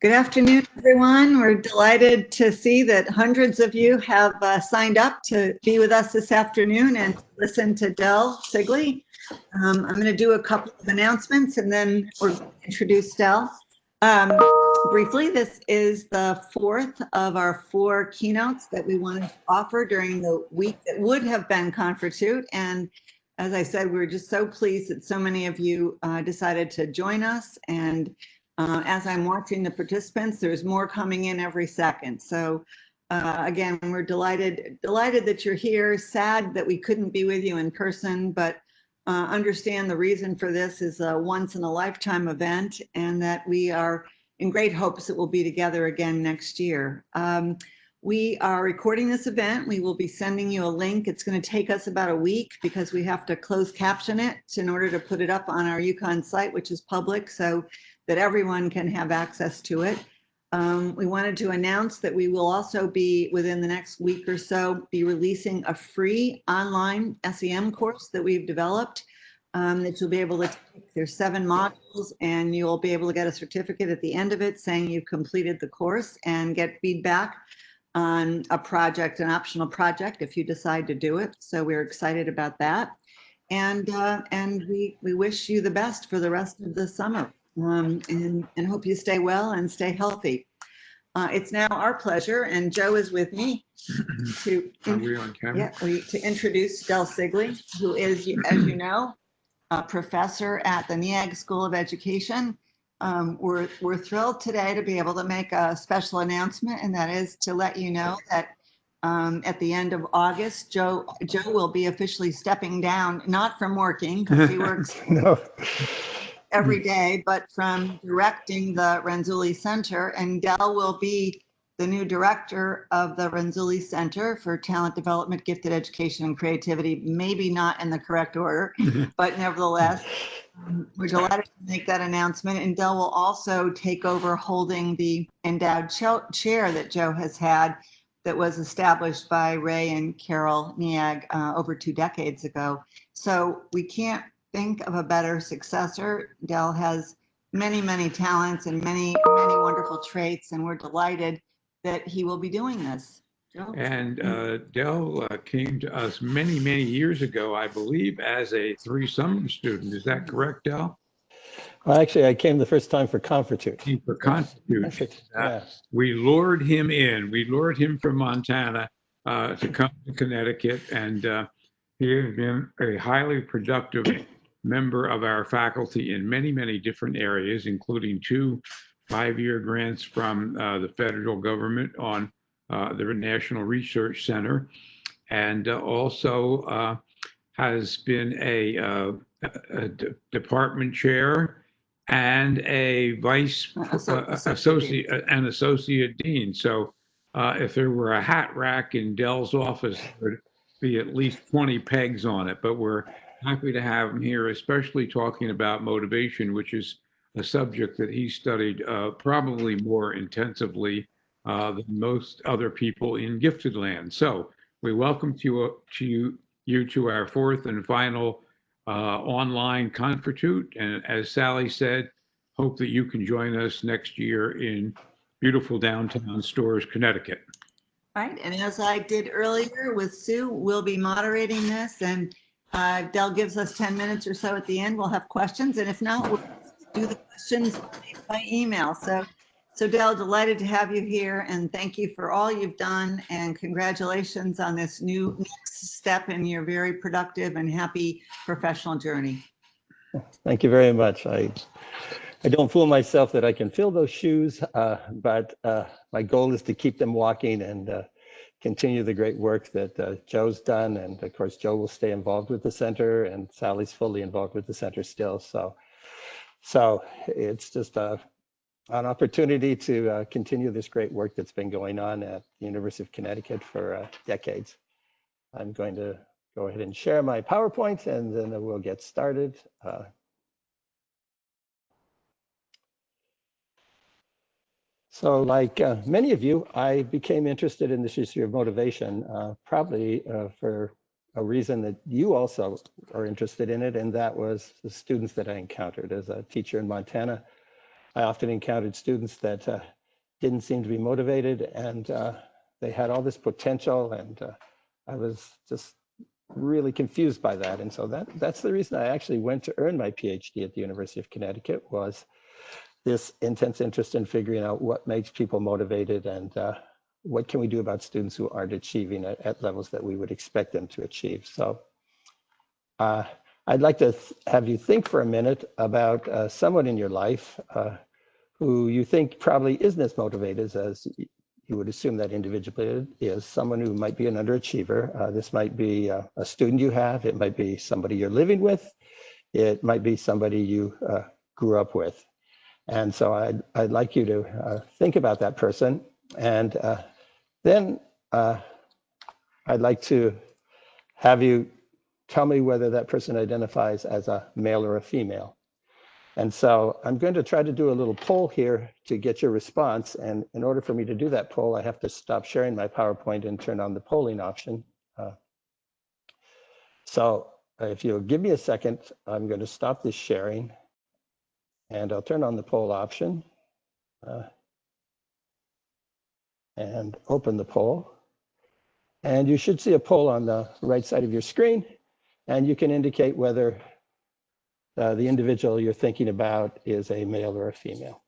Good afternoon, everyone. We're delighted to see that hundreds of you have signed up to be with us this afternoon and listen to Del Siegle. I'm going to do a couple of announcements and then we're going to introduce Del. Briefly, this is the fourth of our 4 keynotes that we wanted to offer during the week that would have been Confratute. And as I said, we're just so pleased that so many of you decided to join us. And as I'm watching the participants, there's more coming in every second. So again, we're delighted that you're here, sad that we couldn't be with you in person, but understand the reason for this is a once in a lifetime event and that we are in great hopes that we'll be together again next year. We are recording this event. We will be sending you a link. It's going to take us about a week because we have to close caption it in order to put it up on our UConn site, which is public, so that everyone can have access to it. We wanted to announce that we will also be, within the next week or so, be releasing a free online SEM course that we've developed that you'll be able to take. There's 7 modules and you'll be able to get a certificate at the end of it saying you've completed the course and get feedback on a project, an optional project, if you decide to do it. So we're excited about that. And we wish you the best for the rest of the summer. And hope you stay well and stay healthy. It's now our pleasure, and Joe is with me to introduce Del Siegle, who is, as you know, a professor at the Neag School of Education. We're thrilled today to be able to make a special announcement, and that is to let you know that at the end of August, Joe will be officially stepping down, not from working, because he works every day, but from directing the Renzulli Center, and Del will be the new director of the Renzulli Center for Talent Development, Gifted Education, and Creativity, maybe not in the correct order, but nevertheless, we're delighted to make that announcement. And Del will also take over holding the endowed chair that Joe has had that was established by Ray and Carol Neag over 2 decades ago. So we can't think of a better successor. Del has many, many talents and many, many wonderful traits, and we're delighted that he will be doing this. Joe? And Del came to us many, many years ago, I believe, as a 3 summer student. Is that correct, Del? Well, actually, I came the first time for Confratute. For Confratute. Yeah. We lured him in. We lured him from Montana to come to Connecticut, and he has been a highly productive member of our faculty in many, many different areas, including 2 5-year grants from the federal government on the National Research Center, and also has been a department chair and a associate dean. So if there were a hat rack in Del's office, there would be at least 20 pegs on it, but we're happy to have him here, especially talking about motivation, which is a subject that he studied probably more intensively than most other people in gifted land. So we welcome you to our 4th and final online Confratute. And as Sally said, hope that you can join us next year in beautiful downtown Storrs, Connecticut. Right, and as I did earlier with Sue, we'll be moderating this, and Del gives us 10 minutes or so at the end. We'll have questions, and if not, we'll do the questions by email. So Del, delighted to have you here, and thank you for all you've done, and congratulations on this new next step in your very productive and happy professional journey. Thank you very much. I don't fool myself that I can fill those shoes, but my goal is to keep them walking and continue the great work that Joe's done. And of course, Joe will stay involved with the center, and Sally's fully involved with the center still. So it's just an opportunity to continue this great work that's been going on at the University of Connecticut for decades. I'm going to go ahead and share my PowerPoint, and then we'll get started. So like many of you, I became interested in this issue of motivation, probably for a reason that you also are interested in it, and that was the students that I encountered as a teacher in Montana. I often encountered students that didn't seem to be motivated, and they had all this potential, and I was just really confused by that. And so that's the reason I actually went to earn my PhD at the University of Connecticut, was this intense interest in figuring out what makes people motivated, and what can we do about students who aren't achieving at levels that we would expect them to achieve. So I'd like to have you think for a minute about someone in your life who you think probably isn't as motivated as you would assume that individual is. Someone who might be an underachiever. This might be a student you have. It might be somebody you're living with. It might be somebody you grew up with. And so I'd like you to think about that person. And then I'd like to have you tell me whether that person identifies as a male or a female. And so I'm going to try to do a little poll here to get your response. And in order for me to do that poll, I have to stop sharing my PowerPoint and turn on the polling option. So if you'll give me a second, I'm going to stop this sharing, and I'll turn on the poll option and open the poll. And you should see a poll on the right side of your screen, and you can indicate whether the individual you're thinking about is a male or a female.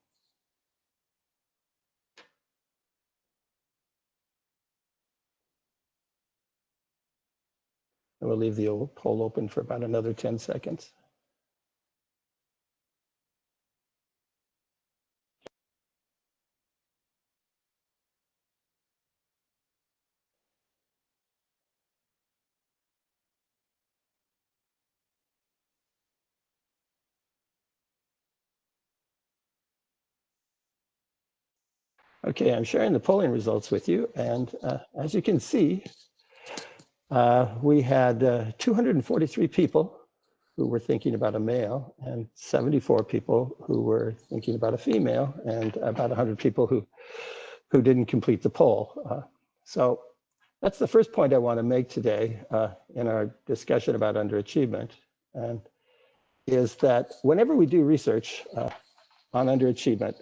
And we'll leave the poll open for about another 10 seconds. Okay, I'm sharing the polling results with you. And as you can see, we had 243 people who were thinking about a male, and 74 people who were thinking about a female, and about 100 people who didn't complete the poll. So that's the first point I want to make today in our discussion about underachievement, and is that whenever we do research on underachievement,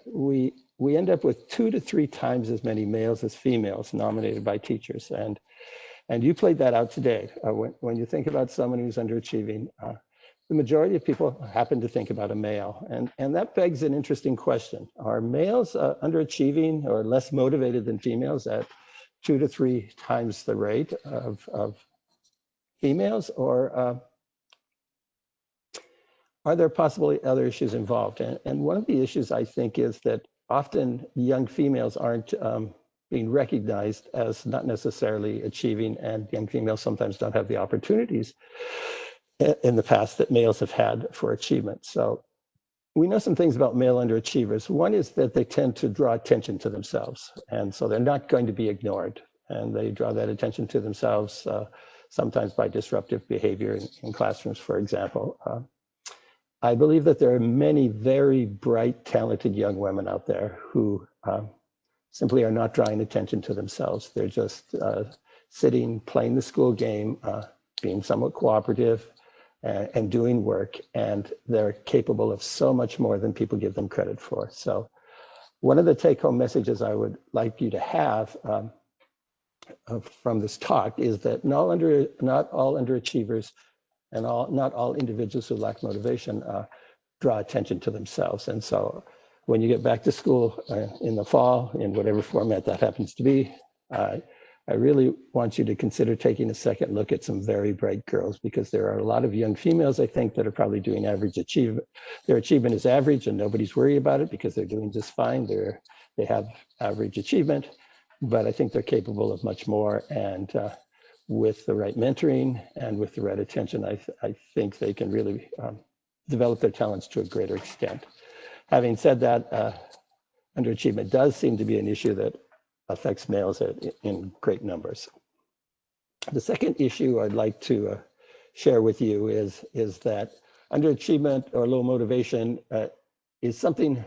we end up with 2 to 3 times as many males as females nominated by teachers. And you played that out today. When you think about someone who's underachieving, the majority of people happen to think about a male. And that begs an interesting question. Are males underachieving or less motivated than females at 2 to 3 times the rate of females? Or are there possibly other issues involved? And one of the issues, I think, is that often young females aren't being recognized as not necessarily achieving, and young females sometimes don't have the opportunities in the past that males have had for achievement. So we know some things about male underachievers. One is that they tend to draw attention to themselves, and so they're not going to be ignored. And they draw that attention to themselves sometimes by disruptive behavior in classrooms, for example. I believe that there are many very bright, talented young women out there who simply are not drawing attention to themselves. They're just sitting, playing the school game, being somewhat cooperative, and doing work, and they're capable of so much more than people give them credit for. So one of the take-home messages I would like you to have from this talk is that not all underachievers and not all individuals who lack motivation draw attention to themselves. And so when you get back to school in the fall, in whatever format that happens to be, I really want you to consider taking a second look at some very bright girls, because there are a lot of young females, I think, that are probably doing average achievement. Their achievement is average and nobody's worried about it because they're doing just fine. They have average achievement, but I think they're capable of much more. And with the right mentoring and with the right attention, I think they can really develop their talents to a greater extent. Having said that, underachievement does seem to be an issue that affects males in great numbers. The second issue I'd like to share with you is that underachievement or low motivation is something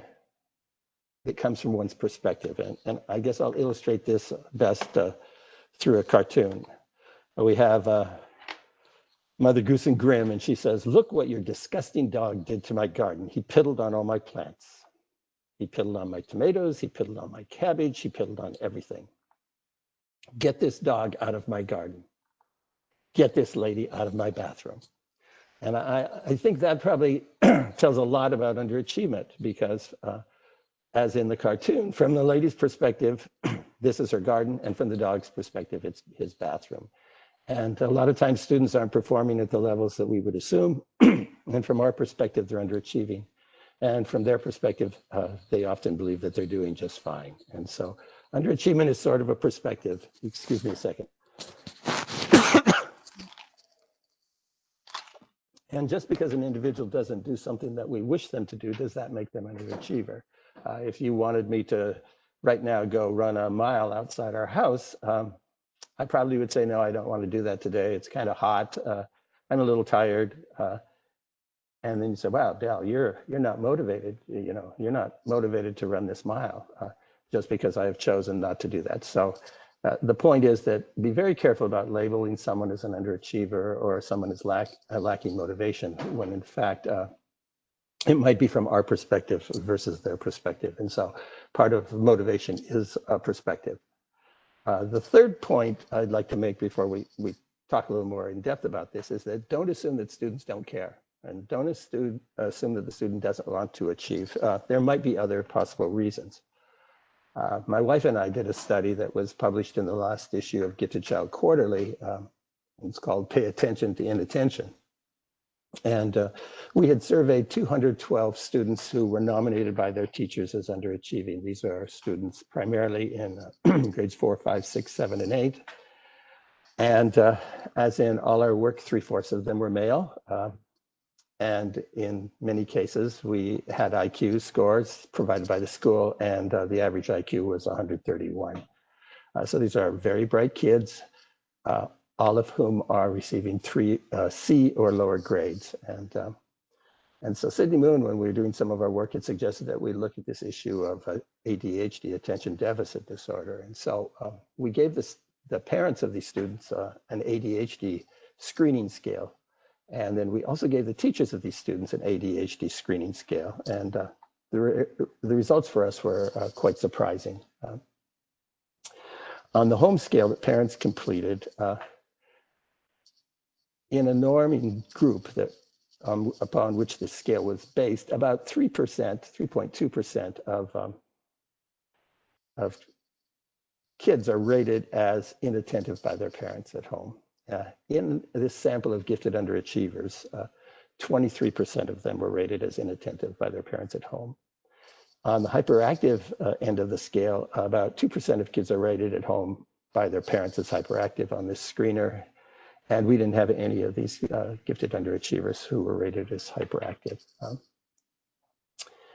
that comes from one's perspective. And I guess I'll illustrate this best through a cartoon. We have Mother Goose and Grimm, and she says, "Look what your disgusting dog did to my garden. He piddled on all my plants." He piddled on my tomatoes, he piddled on my cabbage, he piddled on everything. Get this dog out of my garden. Get this lady out of my bathroom. And I think that probably tells a lot about underachievement because as in the cartoon, from the lady's perspective, this is her garden, and from the dog's perspective, it's his bathroom. And a lot of times students aren't performing at the levels that we would assume. And from our perspective, they're underachieving. And from their perspective, they often believe that they're doing just fine. And so underachievement is sort of a perspective. Excuse me a second. And just because an individual doesn't do something that we wish them to do, does that make them an underachiever? If you wanted me to right now go run a mile outside our house, I probably would say, no, I don't want to do that today. It's kind of hot. I'm a little tired. And then you say, wow, Dal, you're not motivated. You know, you're not motivated to run this mile just because I have chosen not to do that. So the point is that be very careful about labeling someone as an underachiever or someone as lacking motivation, when in fact, it might be from our perspective versus their perspective. And so part of motivation is a perspective. The third point I'd like to make before we talk a little more in depth about this is that don't assume that students don't care, and don't assume that the student doesn't want to achieve. There might be other possible reasons. My wife and I did a study that was published in the last issue of Gifted Child Quarterly. It's called Pay Attention to Inattention. And we had surveyed 212 students who were nominated by their teachers as underachieving. These are students primarily in grades 4, 5, 6, 7, and 8. And as in all our work, 3/4 of them were male. And in many cases, we had IQ scores provided by the school, and the average IQ was 131. So these are very bright kids, all of whom are receiving 3 C or lower grades. And so Sydney Moon, when we were doing some of our work, had suggested that we look at this issue of ADHD, attention deficit disorder. And so we gave the parents of these students an ADHD screening scale. And then we also gave the teachers of these students an ADHD screening scale. And the results for us were quite surprising. On the home scale that parents completed, in a norming group that upon which the scale was based, about 3%, 3.2% of kids are rated as inattentive by their parents at home. In this sample of gifted underachievers, 23% of them were rated as inattentive by their parents at home. On the hyperactive end of the scale, about 2% of kids are rated at home by their parents as hyperactive on this screener. And we didn't have any of these gifted underachievers who were rated as hyperactive.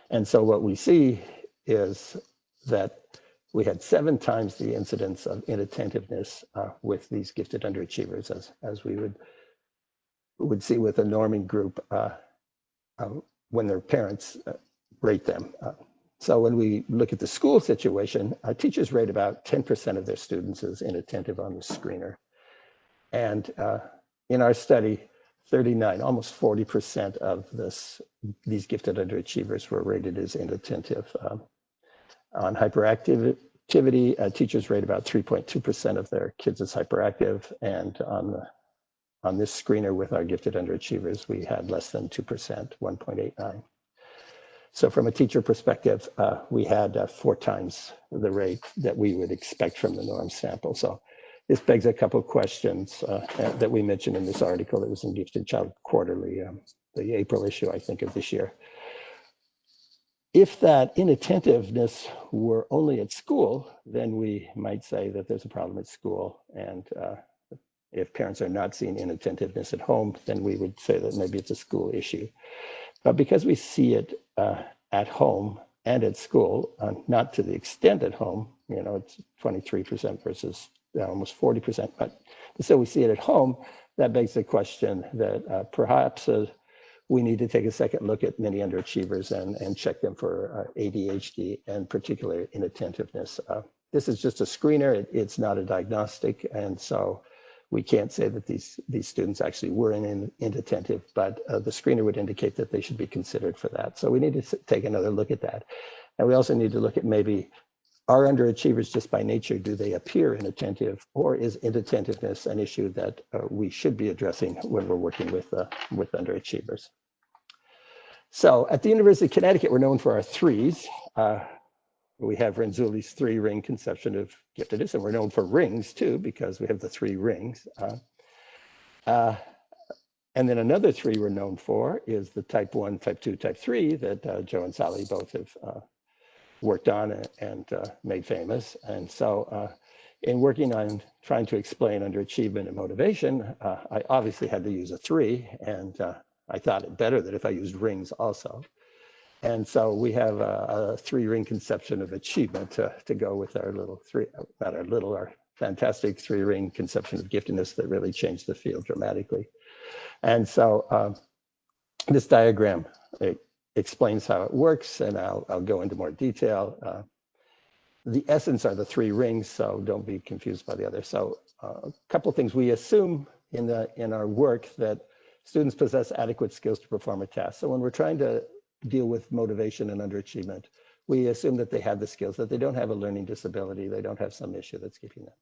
And so what we see is that we had 7 times the incidence of inattentiveness with these gifted underachievers as we would see with a norming group when their parents rate them. So when we look at the school situation, teachers rate about 10% of their students as inattentive on the screener. And in our study, 39, almost 40% of these gifted underachievers were rated as inattentive. On hyperactivity, teachers rate about 3.2% of their kids as hyperactive, and on this screener with our gifted underachievers, we had less than 2%, 1.89. So from a teacher perspective, we had 4 times the rate that we would expect from the norm sample. So this begs a couple of questions that we mentioned in this article that was in Gifted Child Quarterly, the April issue, I think, of this year. If that inattentiveness were only at school, then we might say that there's a problem at school. And if parents are not seeing inattentiveness at home, then we would say that maybe it's a school issue. But because we see it at home and at school, not to the extent at home, you know, it's 23% versus almost 40%, but so we see it at home, that begs the question that perhaps we need to take a second look at many underachievers and check them for ADHD and particularly inattentiveness. This is just a screener, it's not a diagnostic, and so we can't say that these students actually were inattentive, but the screener would indicate that they should be considered for that. So we need to take another look at that. And we also need to look at maybe, are underachievers just by nature, do they appear inattentive, or is inattentiveness an issue that we should be addressing when we're working with underachievers? So at the University of Connecticut, we're known for our threes. We have Renzulli's three-ring conception of giftedness, and we're known for rings too, because we have the three rings. And then another three we're known for is the type 1, type 2, type 3 that Joe and Sally both have worked on and made famous. And so in working on trying to explain underachievement and motivation, I obviously had to use a three, and I thought it better that if I used rings also. And so we have a three-ring conception of achievement to go with our little three, not our little, our fantastic three-ring conception of giftedness that really changed the field dramatically. And so this diagram explains how it works, and I'll go into more detail. The essence are the three rings, so don't be confused by the others. So a couple of things. We assume in our work that students possess adequate skills to perform a task. So when we're trying to deal with motivation and underachievement, we assume that they have the skills, that they don't have a learning disability, they don't have some issue that's keeping them.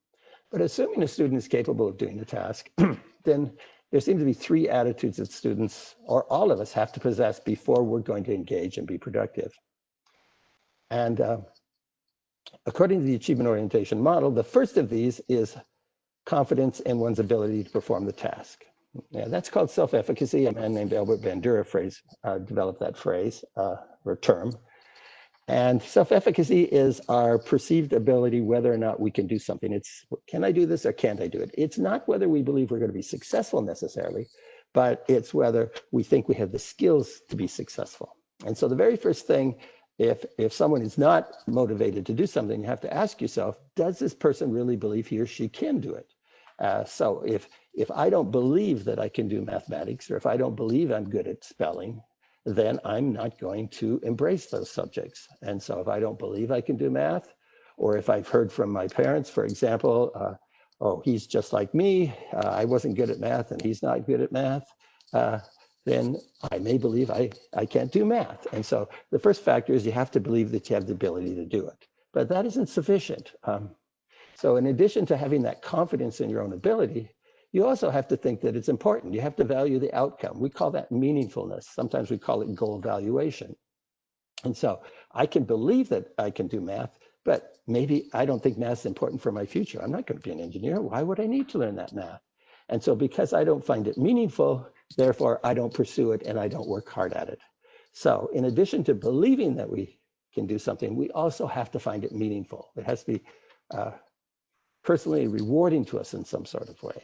But assuming a student is capable of doing the task, then there seem to be three attitudes that students, or all of us, have to possess before we're going to engage and be productive. And according to the achievement orientation model, the first of these is confidence in one's ability to perform the task. Yeah, that's called self-efficacy. A man named Albert Bandura developed that phrase or term. And self-efficacy is our perceived ability whether or not we can do something. It's, can I do this or can't I do it? It's not whether we believe we're going to be successful necessarily, but it's whether we think we have the skills to be successful. And so the very first thing, if someone is not motivated to do something, you have to ask yourself, does this person really believe he or she can do it? So if I don't believe that I can do mathematics, or if I don't believe I'm good at spelling, then I'm not going to embrace those subjects. And so if I don't believe I can do math, or if I've heard from my parents, for example, oh, he's just like me, I wasn't good at math and he's not good at math, then I may believe I can't do math. And so the first factor is you have to believe that you have the ability to do it. But that isn't sufficient. So in addition to having that confidence in your own ability, you also have to think that it's important. You have to value the outcome. We call that meaningfulness. Sometimes we call it goal valuation. And so I can believe that I can do math, but maybe I don't think math's important for my future. I'm not going to be an engineer. Why would I need to learn that math? And so because I don't find it meaningful, therefore I don't pursue it and I don't work hard at it. So in addition to believing that we can do something, we also have to find it meaningful. It has to be personally rewarding to us in some sort of way.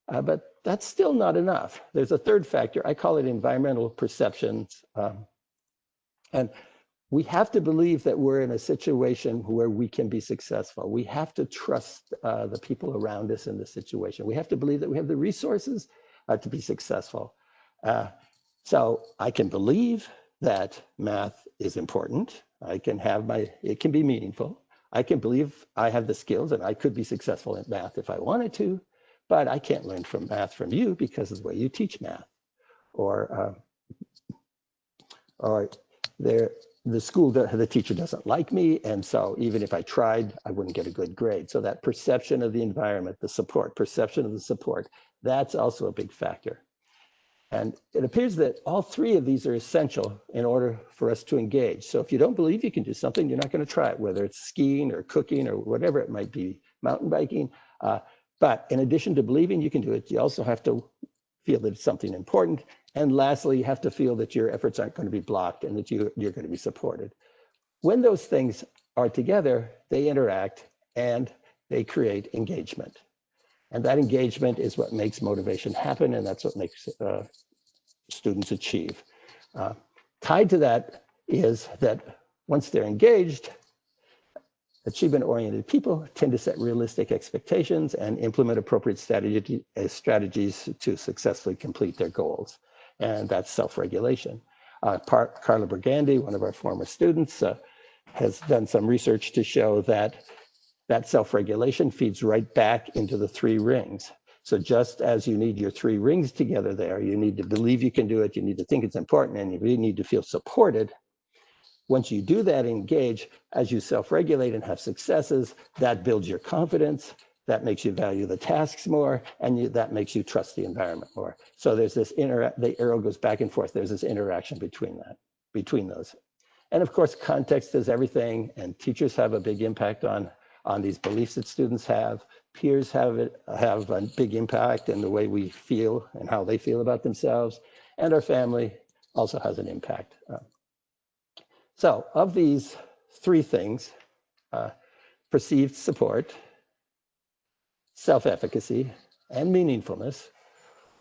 But that's still not enough. There's a third factor. I call it environmental perceptions. And we have to believe that we're in a situation where we can be successful. We have to trust the people around us in the situation. We have to believe that we have the resources to be successful. So I can believe that math is important. I can have it can be meaningful. I can believe I have the skills and I could be successful in math if I wanted to, but I can't learn from math from you because of the way you teach math. Or the school, the teacher doesn't like me, and so even if I tried, I wouldn't get a good grade. So that perception of the environment, the support, perception of the support, that's also a big factor. And it appears that all three of these are essential in order for us to engage. So if you don't believe you can do something, you're not going to try it, whether it's skiing or cooking or whatever it might be, mountain biking. But in addition to believing you can do it, you also have to feel that it's something important. And lastly, you have to feel that your efforts aren't going to be blocked and that you're going to be supported. When those things are together, they interact and they create engagement. And that engagement is what makes motivation happen, and that's what makes students achieve. Tied to that is that once they're engaged, achievement-oriented people tend to set realistic expectations and implement appropriate strategies to successfully complete their goals. And that's self-regulation. Carla Burgandy, one of our former students, has done some research to show that self-regulation feeds right back into the three rings. So just as you need your three rings together there, you need to believe you can do it, you need to think it's important, and you really need to feel supported. once you do that, engage, as you self-regulate and have successes, that builds your confidence, that makes you value the tasks more, and that makes you trust the environment more. So there's this the arrow goes back and forth. There's this interaction between those. And of course, context is everything, and teachers have a big impact on these beliefs that students have. Peers have a big impact in the way we feel and how they feel about themselves, and our family also has an impact. So of these three things, perceived support, self-efficacy, and meaningfulness,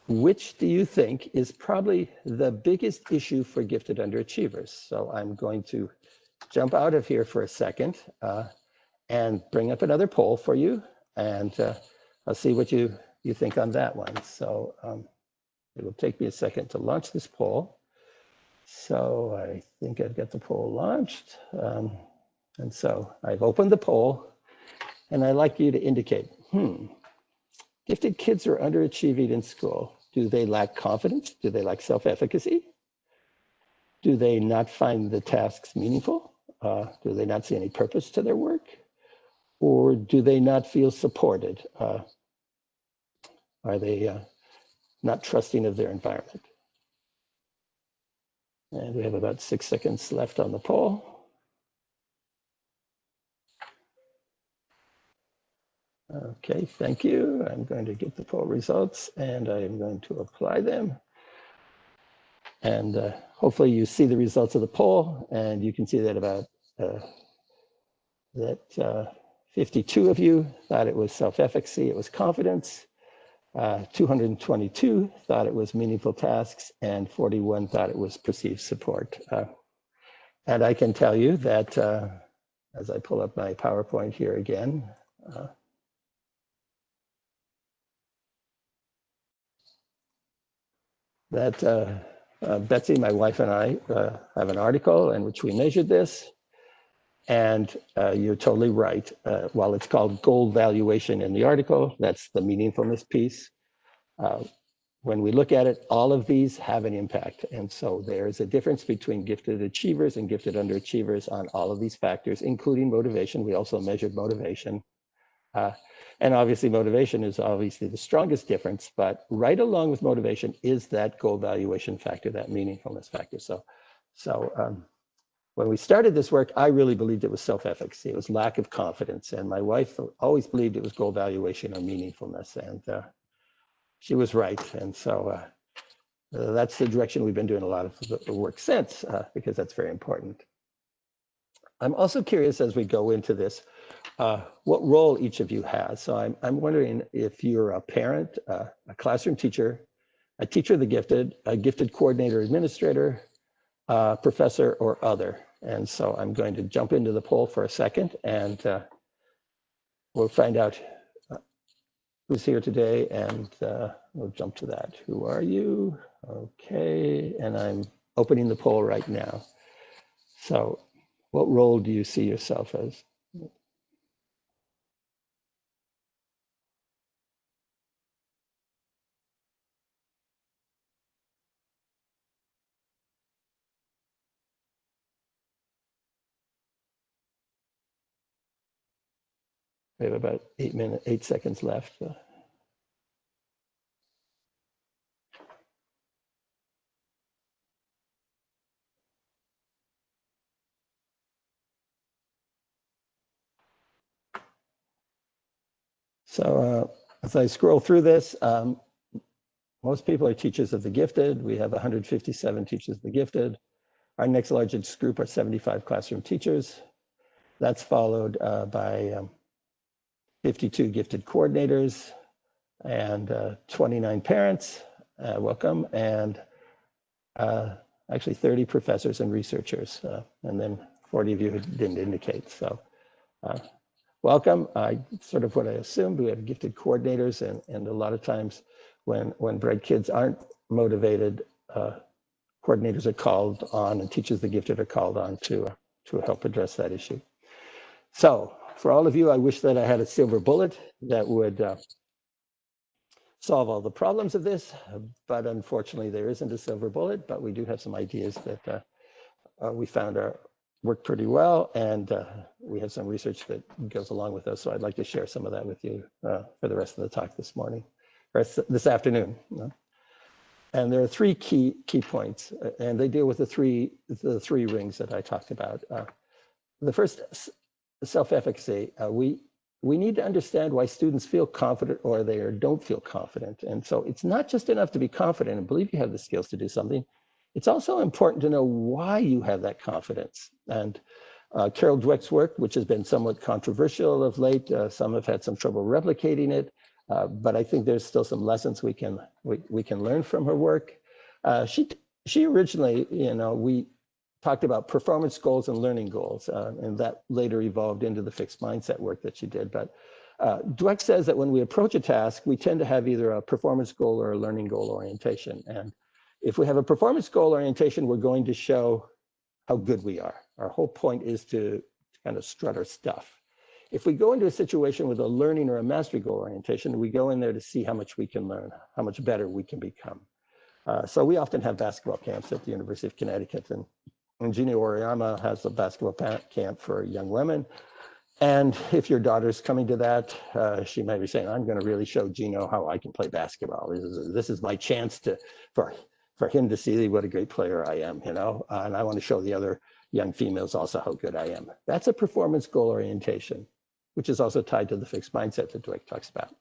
which do you think is probably the biggest issue for gifted underachievers? So I'm going to jump out of here for a second and bring up another poll for you, and I'll see what you think on that one. So it will take me a second to launch this poll. So I think I've got the poll launched. And so I've opened the poll, and I'd like you to indicate, gifted kids are underachieving in school. Do they lack confidence? Do they lack self-efficacy? Do they not find the tasks meaningful? Do they not see any purpose to their work? Or do they not feel supported? Are they not trusting of their environment? And we have about 6 seconds left on the poll. Okay, thank you. I'm going to get the poll results, and I'm going to apply them. And hopefully you see the results of the poll, and you can see that about 52 of you thought it was self-efficacy, it was confidence. 222 thought it was meaningful tasks, and 41 thought it was perceived support. And I can tell you that as I pull up my PowerPoint here again, that Betsy, my wife, and I have an article in which we measured this. And you're totally right. While it's called goal valuation in the article, that's the meaningfulness piece. When we look at it, all of these have an impact. And so there's a difference between gifted achievers and gifted underachievers on all of these factors, including motivation. We also measured motivation. And obviously motivation is obviously the strongest difference, but right along with motivation is that goal valuation factor, that meaningfulness factor. So when we started this work, I really believed it was self-efficacy. It was lack of confidence. And my wife always believed it was goal valuation or meaningfulness. And she was right. And so that's the direction we've been doing a lot of the work since, because that's very important. I'm also curious as we go into this, what role each of you has. So I'm wondering if you're a parent, a classroom teacher, a teacher of the gifted, a gifted coordinator, administrator, professor, or other. And so I'm going to jump into the poll for a second, and we'll find out who's here today, and we'll jump to that. Who are you? Okay, and I'm opening the poll right now. So what role do you see yourself as? We have about 8 seconds left. So as I scroll through this, most people are teachers of the gifted. We have 157 teachers of the gifted. Our next largest group are 75 classroom teachers. That's followed by 52 gifted coordinators and 29 parents, welcome, and actually 30 professors and researchers, and then 40 of you who didn't indicate. So welcome. Sort of what I assumed. We have gifted coordinators, and a lot of times when bright kids aren't motivated, coordinators are called on, and teachers of the gifted are called on to help address that issue. So for all of you, I wish that I had a silver bullet that would solve all the problems of this, but unfortunately there isn't a silver bullet, but we do have some ideas that we found are worked pretty well, and we have some research that goes along with those. So I'd like to share some of that with you for the rest of the talk this morning, or this afternoon. And there are three key points, and they deal with the three rings that I talked about. The first, self-efficacy. We need to understand why students feel confident or they don't feel confident. And so it's not just enough to be confident and believe you have the skills to do something. It's also important to know why you have that confidence. And Carol Dweck's work, which has been somewhat controversial of late, some have had some trouble replicating it, but I think there's still some lessons we can learn from her work. She originally, we talked about performance goals and learning goals, and that later evolved into the fixed mindset work that she did. But Dweck says that when we approach a task, we tend to have either a performance goal or a learning goal orientation. And if we have a performance goal orientation, we're going to show how good we are. Our whole point is to kind of strut our stuff. If we go into a situation with a learning or a mastery goal orientation, we go in there to see how much we can learn, how much better we can become. So we often have basketball camps at the University of Connecticut, and Gina Oriyama has a basketball camp for young women. And if your daughter's coming to that, she might be saying, I'm going to really show Gino how I can play basketball. This is my chance for him to see what a great player I am, and I want to show the other young females also how good I am. That's a performance goal orientation, which is also tied to the fixed mindset that Dweck talks about.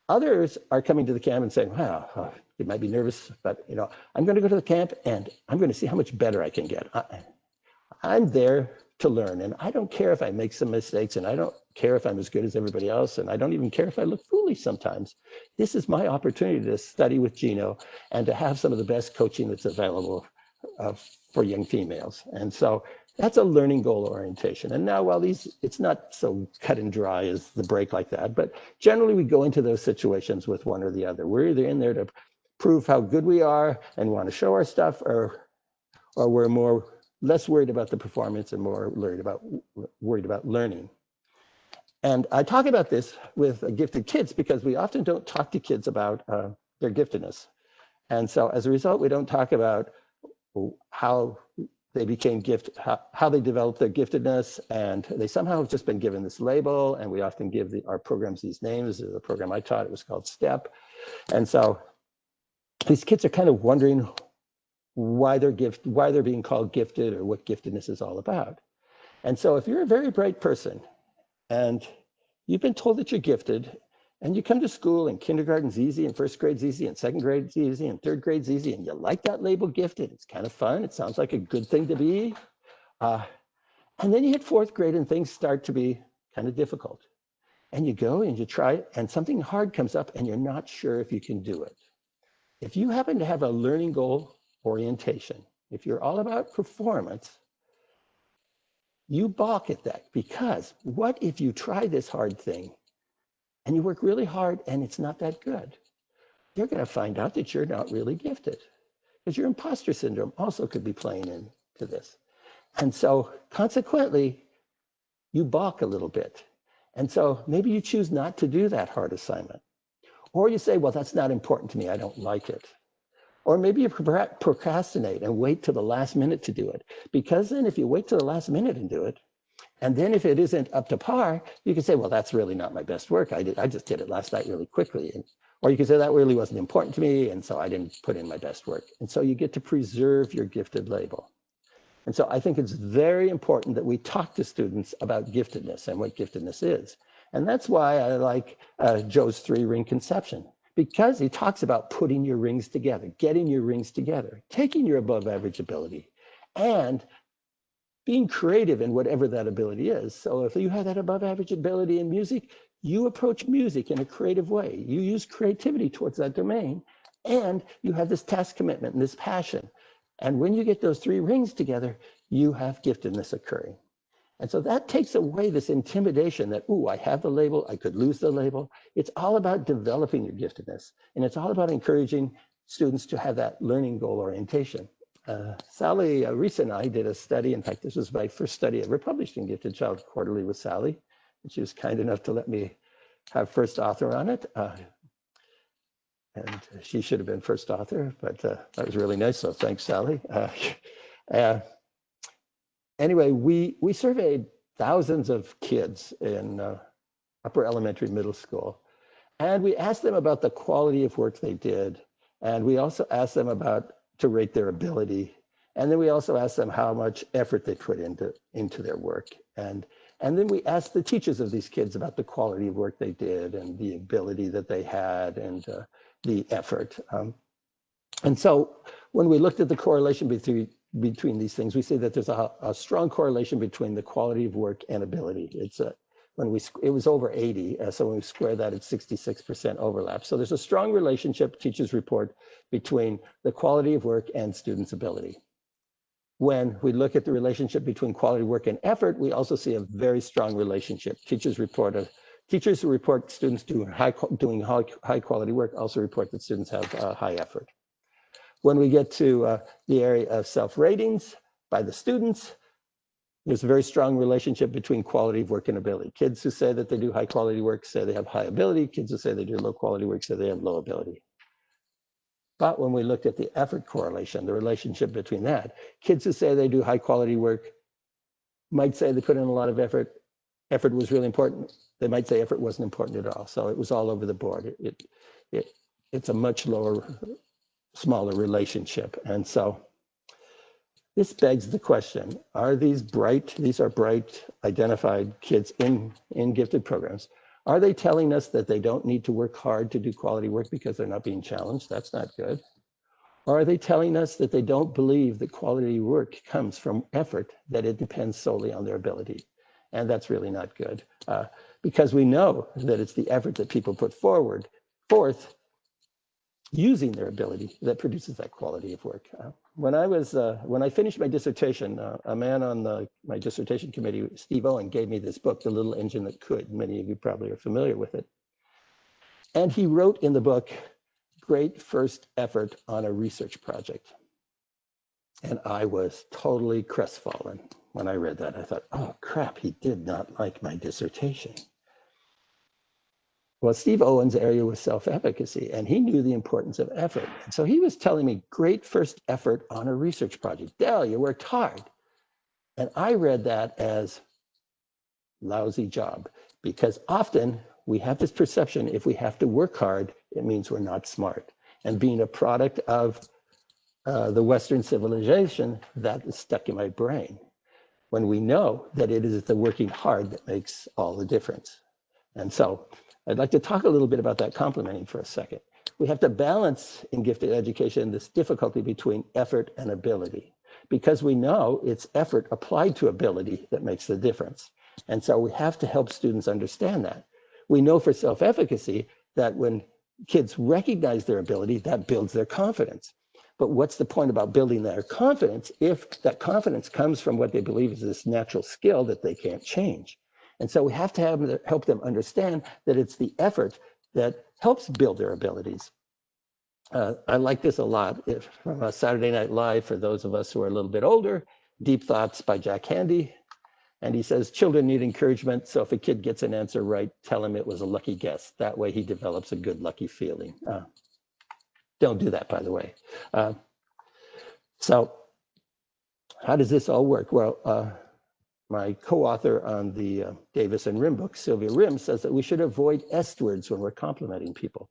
Others are coming to the camp and saying, wow, you might be nervous, but I'm going to go to the camp and I'm going to see how much better I can get. I'm there to learn, and I don't care if I make some mistakes, and I don't care if I'm as good as everybody else, and I don't even care if I look foolish sometimes. This is my opportunity to study with Gino and to have some of the best coaching that's available for young females. And so that's a learning goal orientation. And now, while it's not so cut and dry as the break like that, but generally we go into those situations with one or the other. We're either in there to prove how good we are and want to show our stuff, or we're less worried about the performance and more worried about learning. And I talk about this with gifted kids because we often don't talk to kids about their giftedness. And so as a result, we don't talk about how they became gifted, how they developed their giftedness, and they somehow have just been given this label, and we often give our programs these names. The program I taught, it was called STEP. And so these kids are kind of wondering why they're being called gifted, or what giftedness is all about. And so if you're a very bright person and you've been told that you're gifted, and you come to school and kindergarten's easy, and first grade's easy, and second grade's easy, and third grade's easy, and you like that label gifted, it's kind of fun, it sounds like a good thing to be. And then you hit fourth grade and things start to be kind of difficult. And you go and you try, and something hard comes up and you're not sure if you can do it. If you happen to have a learning goal orientation, if you're all about performance, you balk at that, because what if you try this hard thing and you work really hard and it's not that good? You're going to find out that you're not really gifted, because your imposter syndrome also could be playing into this. And so consequently, you balk a little bit. And so maybe you choose not to do that hard assignment. Or you say, well, that's not important to me, I don't like it. Or maybe you procrastinate and wait till the last minute to do it. Because then if you wait till the last minute and do it, and then if it isn't up to par, you can say, well, that's really not my best work. I just did it last night really quickly. Or you can say that really wasn't important to me, and so I didn't put in my best work. And so you get to preserve your gifted label. And so I think it's very important that we talk to students about giftedness and what giftedness is. And that's why I like Joe's 3-ring conception, because he talks about putting your rings together, getting your rings together, taking your above average ability, and being creative in whatever that ability is. So if you have that above average ability in music, you approach music in a creative way. You use creativity towards that domain, and you have this task commitment and this passion. And when you get those 3 rings together, you have giftedness occurring. And so that takes away this intimidation that, ooh, I have the label, I could lose the label. It's all about developing your giftedness. And it's all about encouraging students to have that learning goal orientation. Sally Reese and I did a study. In fact, this was my first study ever published in Gifted Child Quarterly with Sally. And she was kind enough to let me have first author on it. And she should have been first author, but that was really nice. So thanks, Sally. anyway, we surveyed thousands of kids in upper elementary, middle school, and we asked them about the quality of work they did. And we also asked them to rate their ability. And then we also asked them how much effort they put into their work. And then we asked the teachers of these kids about the quality of work they did and the ability that they had and the effort. And so when we looked at the correlation between these things, we see that there's a strong correlation between the quality of work and ability. It was over 80, so when we square that, it's 66% overlap. So there's a strong relationship, teachers report, between the quality of work and students' ability. When we look at the relationship between quality of work and effort, we also see a very strong relationship. Teachers who report students doing high quality work also report that students have high effort. When we get to the area of self-ratings by the students, there's a very strong relationship between quality of work and ability. Kids who say that they do high quality work say they have high ability. Kids who say they do low quality work say they have low ability. But when we looked at the effort correlation, the relationship between that, kids who say they do high quality work might say they put in a lot of effort. Effort was really important. They might say effort wasn't important at all. So it was all over the board. It's a much smaller relationship. And so this begs the question, these are bright, identified kids in gifted programs. Are they telling us that they don't need to work hard to do quality work because they're not being challenged? That's not good. Or are they telling us that they don't believe that quality work comes from effort, that it depends solely on their ability? And that's really not good, because we know that it's the effort that people put forth, using their ability, that produces that quality of work. When I finished my dissertation, a man on my dissertation committee, Steve Owen, gave me this book, The Little Engine That Could. Many of you probably are familiar with it. And he wrote in the book, great first effort on a research project. And I was totally crestfallen when I read that. I thought, oh crap, he did not like my dissertation. Well, Steve Owen's area was self-efficacy, and he knew the importance of effort. And so he was telling me, great first effort on a research project. Dell, you worked hard. And I read that as lousy job, because often we have this perception, if we have to work hard, it means we're not smart. And being a product of the Western civilization, that is stuck in my brain, when we know that it is the working hard that makes all the difference. And so I'd like to talk a little bit about that complementing for a second. We have to balance in gifted education this difficulty between effort and ability, because we know it's effort applied to ability that makes the difference. And so we have to help students understand that. We know for self-efficacy that when kids recognize their ability, that builds their confidence. But what's the point about building their confidence if that confidence comes from what they believe is this natural skill that they can't change? And so we have to help them understand that it's the effort that helps build their abilities. I like this a lot. From Saturday Night Live, for those of us who are a little bit older, Deep Thoughts by Jack Handy. And he says, children need encouragement. So if a kid gets an answer right, tell him it was a lucky guess. That way he develops a good, lucky feeling. Don't do that, by the way. So how does this all work? Well, my co-author on the Davis and Rim book, Sylvia Rim, says that we should avoid est words when we're complimenting people.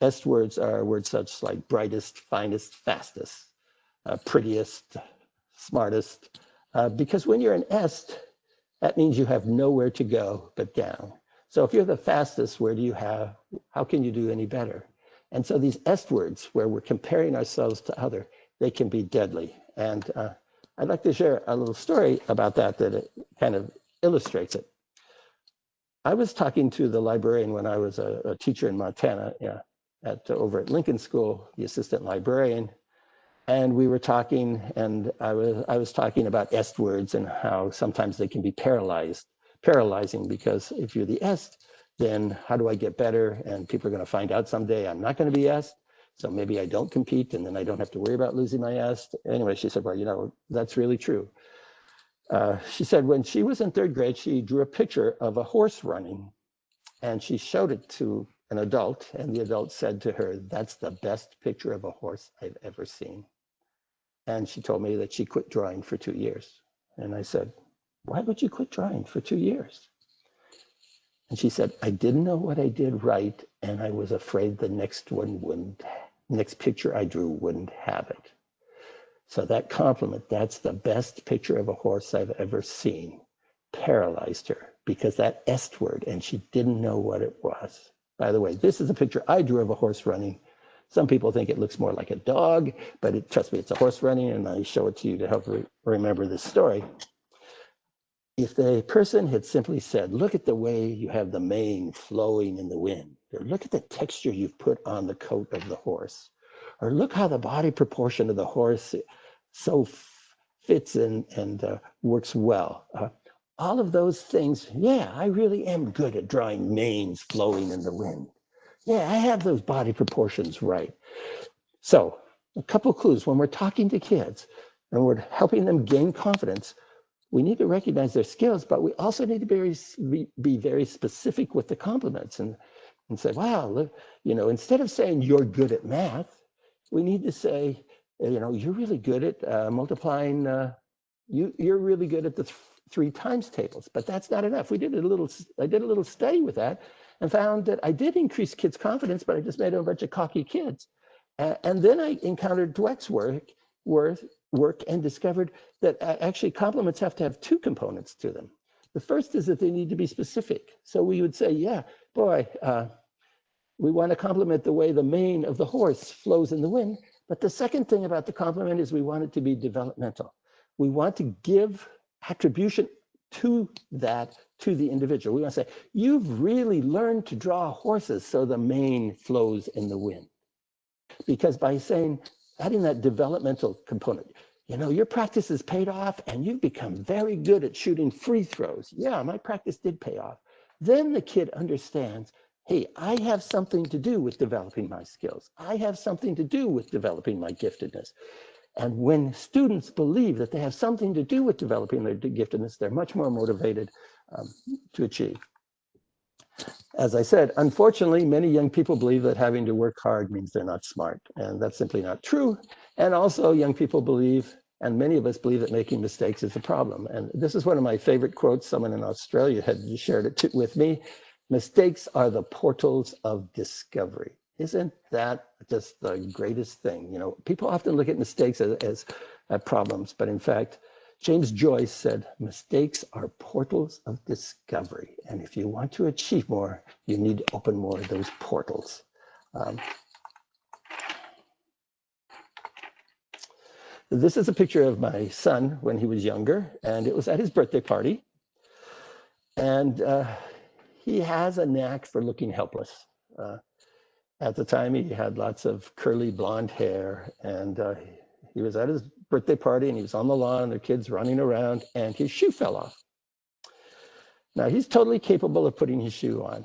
Est words are words such like brightest, finest, fastest, prettiest, smartest, because when you're an est, that means you have nowhere to go but down. So if you're the fastest, how can you do any better? And so these est words, where we're comparing ourselves to other, they can be deadly. And I'd like to share a little story about that it kind of illustrates it. I was talking to the librarian when I was a teacher in Montana, over at Lincoln School, the assistant librarian, and we were talking, and I was talking about est words and how sometimes they can be paralyzing, because if you're the est, then how do I get better? And people are going to find out someday I'm not going to be est. So maybe I don't compete, and then I don't have to worry about losing my est. Anyway, she said, well, that's really true. She said when she was in third grade, she drew a picture of a horse running, and she showed it to an adult, and the adult said to her, that's the best picture of a horse I've ever seen. And she told me that she quit drawing for 2 years. And I said, why would you quit trying for 2 years? And she said, I didn't know what I did right, and I was afraid the next picture I drew wouldn't have it. So that compliment, that's the best picture of a horse I've ever seen, paralyzed her because that est word, and she didn't know what it was. By the way, this is a picture I drew of a horse running. Some people think it looks more like a dog, but trust me, it's a horse running, and I show it to you to help remember this story. If the person had simply said, look at the way you have the mane flowing in the wind, or look at the texture you've put on the coat of the horse, or look how the body proportion of the horse so fits and works well. All of those things, yeah, I really am good at drawing manes flowing in the wind. Yeah, I have those body proportions right. So a couple clues when we're talking to kids and we're helping them gain confidence, we need to recognize their skills, but we also need to be very specific with the compliments and say, wow, look, instead of saying you're good at math, we need to say, you're really good at multiplying, you're really good at the 3 times tables, but that's not enough. I did a little study with that and found that I did increase kids' confidence, but I just made them a bunch of cocky kids. And then I encountered Dweck's work and discovered that actually compliments have to have 2 components to them. The first is that they need to be specific. So we would say, yeah, boy, we want to compliment the way the mane of the horse flows in the wind. But the second thing about the compliment is we want it to be developmental. We want to give attribution to that, to the individual. We want to say, you've really learned to draw horses so the mane flows in the wind. Because by adding that developmental component, your practice has paid off and you've become very good at shooting free throws. Yeah, my practice did pay off. Then the kid understands, hey, I have something to do with developing my skills. I have something to do with developing my giftedness. And when students believe that they have something to do with developing their giftedness, they're much more motivated to achieve. As I said, unfortunately, many young people believe that having to work hard means they're not smart, and that's simply not true. And also, young people believe, and many of us believe, that making mistakes is a problem. And this is one of my favorite quotes. Someone in Australia had shared it with me. Mistakes are the portals of discovery. Isn't that just the greatest thing? People often look at mistakes as problems, but in fact, James Joyce said, mistakes are portals of discovery. And if you want to achieve more, you need to open more of those portals. This is a picture of my son when he was younger, and it was at his birthday party. And he has a knack for looking helpless. At the time, he had lots of curly blonde hair, and he was at his birthday party and he was on the lawn, the kids running around, and his shoe fell off. Now, he's totally capable of putting his shoe on.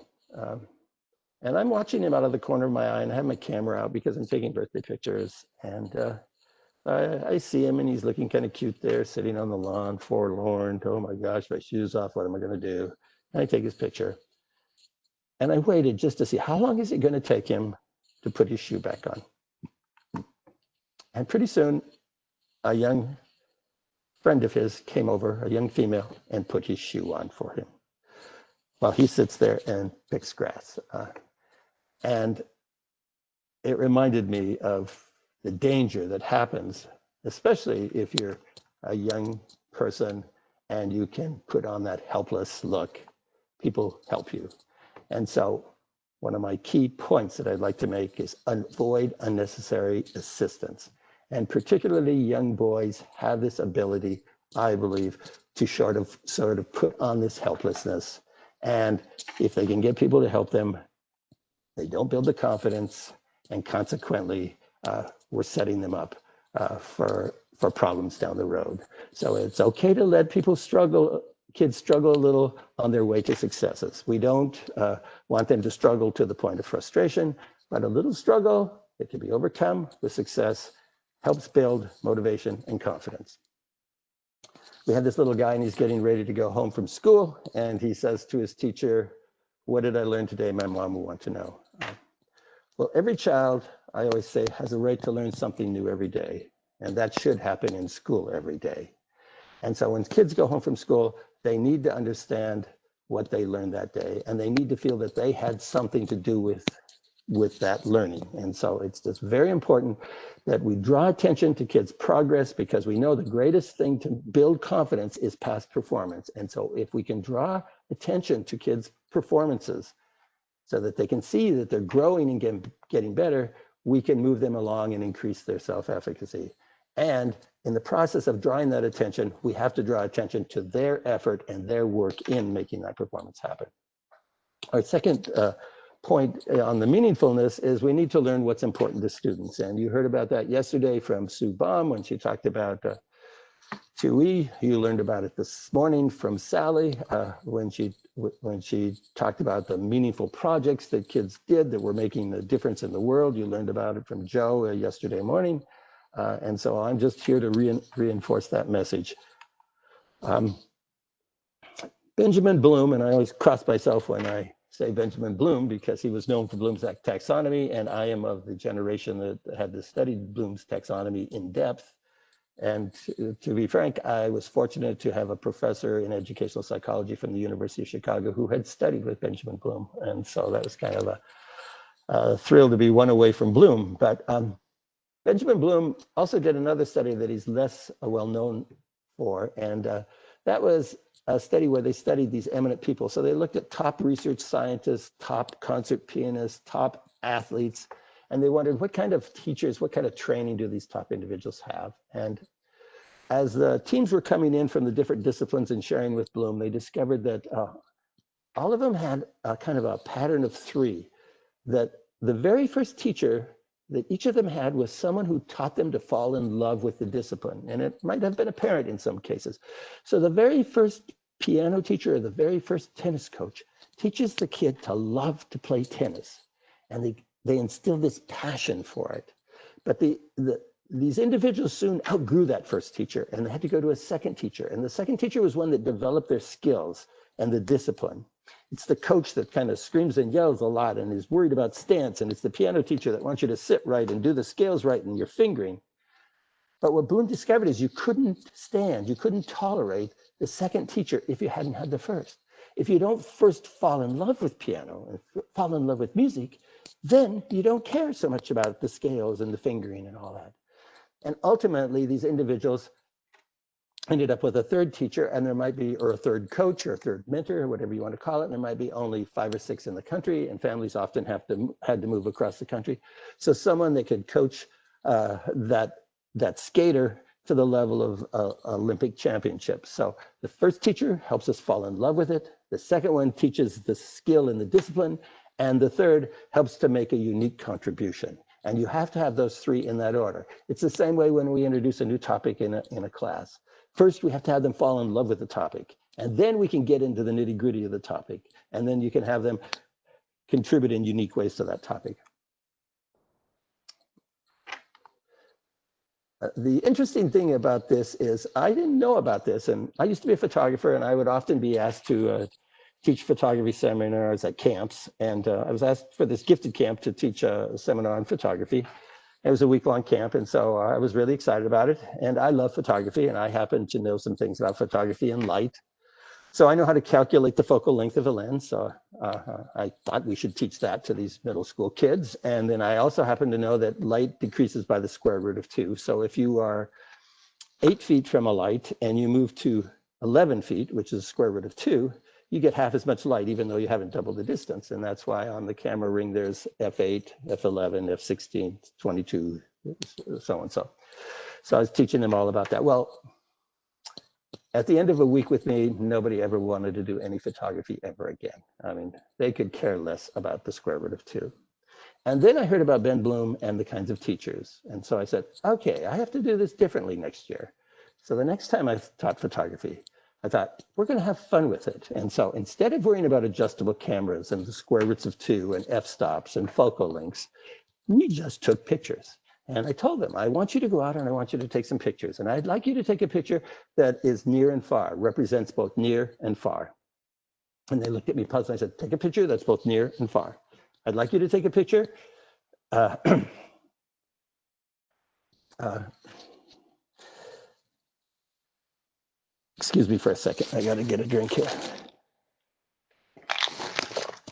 And I'm watching him out of the corner of my eye, and I have my camera out because I'm taking birthday pictures. And I see him, and he's looking kind of cute there, sitting on the lawn, forlorn. Oh my gosh, my shoe's off. What am I going to do? And I take his picture. And I waited just to see how long is it going to take him to put his shoe back on. And pretty soon, a young friend of his came over, a young female, and put his shoe on for him while he sits there and picks grass. And it reminded me of the danger that happens, especially if you're a young person and you can put on that helpless look. People help you. And so one of my key points that I'd like to make is avoid unnecessary assistance. And particularly young boys have this ability, I believe, to sort of put on this helplessness. And if they can get people to help them, they don't build the confidence, and consequently, we're setting them up for problems down the road. So it's okay to let people struggle, kids struggle a little on their way to successes. We don't want them to struggle to the point of frustration, but a little struggle that can be overcome with success helps build motivation and confidence. We had this little guy, and he's getting ready to go home from school, and he says to his teacher, "What did I learn today? My mom will want to know." Well, every child, I always say, has a right to learn something new every day, and that should happen in school every day. And so when kids go home from school, they need to understand what they learned that day, and they need to feel that they had something to do with that learning. And so it's just very important that we draw attention to kids' progress, because we know the greatest thing to build confidence is past performance. And so if we can draw attention to kids' performances so that they can see that they're growing and getting better, we can move them along and increase their self-efficacy. And in the process of drawing that attention, we have to draw attention to their effort and their work in making that performance happen. Our second point on the meaningfulness is we need to learn what's important to students. And you heard about that yesterday from Sue Baum when she talked about 2E. You learned about it this morning from Sally when she talked about the meaningful projects that kids did that were making a difference in the world. You learned about it from Joe yesterday morning. And so I'm just here to reinforce that message. Benjamin Bloom, and I always cross myself when I say Benjamin Bloom because he was known for Bloom's taxonomy, and I am of the generation that had studied Bloom's taxonomy in depth. And to be frank, I was fortunate to have a professor in educational psychology from the University of Chicago who had studied with Benjamin Bloom. And so that was kind of a thrill to be one away from Bloom. But Benjamin Bloom also did another study that he's less well known for, and that was a study where they studied these eminent people. So they looked at top research scientists, top concert pianists, top athletes, and they wondered what kind of teachers, what kind of training do these top individuals have? And as the teams were coming in from the different disciplines and sharing with Bloom, they discovered that all of them had a kind of a pattern of three, that the very first teacher that each of them had was someone who taught them to fall in love with the discipline. And it might have been a parent in some cases. So the very first piano teacher or the very first tennis coach teaches the kid to love to play tennis. And they instill this passion for it. But these individuals soon outgrew that first teacher and they had to go to a second teacher. And the second teacher was one that developed their skills and the discipline. It's the coach that kind of screams and yells a lot and is worried about stance. And it's the piano teacher that wants you to sit right and do the scales right in your fingering. But what Bloom discovered is you couldn't stand, you couldn't tolerate the second teacher if you hadn't had the first. If you don't first fall in love with piano and fall in love with music, then you don't care so much about the scales and the fingering and all that. And ultimately, these individuals ended up with a third teacher, and there might be, or a third coach, or a third mentor, or whatever you want to call it. And there might be only 5 or 6 in the country, and families often had to move across the country. So someone that could coach that skater to the level of Olympic championships. So the first teacher helps us fall in love with it. The second one teaches the skill and the discipline, and the third helps to make a unique contribution. And you have to have those 3 in that order. It's the same way when we introduce a new topic in a class. First, we have to have them fall in love with the topic, and then we can get into the nitty-gritty of the topic, and then you can have them contribute in unique ways to that topic. The interesting thing about this is I didn't know about this, and I used to be a photographer, and I would often be asked to teach photography seminars at camps, and I was asked for this gifted camp to teach a seminar on photography. It was a week-long camp, and so I was really excited about it. And I love photography, and I happen to know some things about photography and light. So I know how to calculate the focal length of a lens. So I thought we should teach that to these middle school kids. And then I also happen to know that light decreases by the square root of 2. So if you are 8 feet from a light and you move to 11 feet, which is the square root of 2, you get half as much light, even though you haven't doubled the distance. And that's why on the camera ring, there's f8, f11, f16, 22, so and so. So I was teaching them all about that. Well, at the end of a week with me, nobody ever wanted to do any photography ever again. I mean, they could care less about the square root of 2. And then I heard about Ben Bloom and the kinds of teachers. And so I said, okay, I have to do this differently next year. So the next time I taught photography, I thought, we're going to have fun with it. And so instead of worrying about adjustable cameras and the square roots of 2 and f-stops and focal lengths, we just took pictures. And I told them, I want you to go out and I want you to take some pictures. And I'd like you to take a picture that is near and far, represents both near and far. And they looked at me puzzled. I said, take a picture that's both near and far. I'd like you to take a picture Excuse me for a second. I got to get a drink here.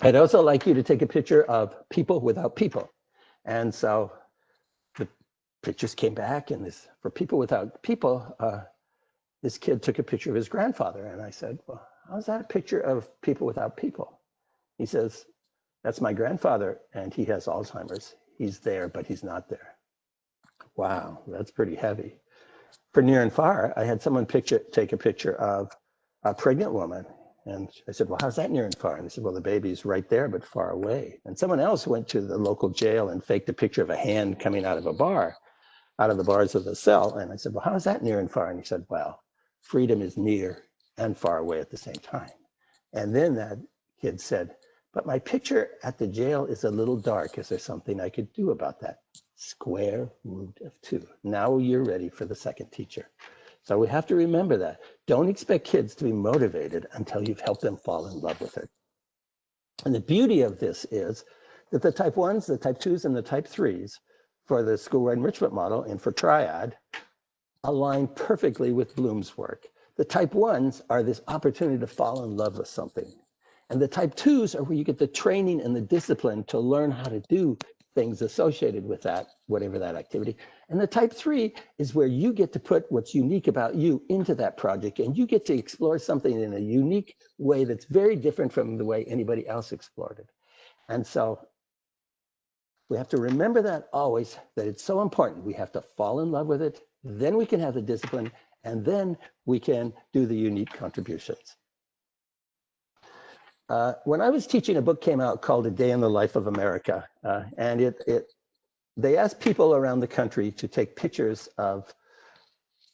I'd also like you to take a picture of people without people. And so the pictures came back, and this, for people without people, this kid took a picture of his grandfather. And I said, well, how's that a picture of people without people? He says, that's my grandfather, and he has Alzheimer's. He's there, but he's not there. Wow, that's pretty heavy. For near and far, I had someone take a picture of a pregnant woman. And I said, well, how's that near and far? And they said, well, the baby's right there, but far away. And someone else went to the local jail and faked a picture of a hand coming out of a bar, out of the bars of the cell. And I said, well, how is that near and far? And he said, well, freedom is near and far away at the same time. And then that kid said, but my picture at the jail is a little dark. Is there something I could do about that? Square root of 2. Now you're ready for the second teacher. So we have to remember that. Don't expect kids to be motivated until you've helped them fall in love with it. And the beauty of this is that the type 1s, the type 2s, and the type 3s for the school-wide enrichment model and for Triad align perfectly with Bloom's work. The type 1s are this opportunity to fall in love with something. And the type 2s are where you get the training and the discipline to learn how to do things associated with that, whatever that activity. And the type 3 is where you get to put what's unique about you into that project, and you get to explore something in a unique way that's very different from the way anybody else explored it. And so we have to remember that always, that it's so important. We have to fall in love with it, then we can have the discipline, and then we can do the unique contributions. When I was teaching, a book came out called A Day in the Life of America, and they asked people around the country to take pictures of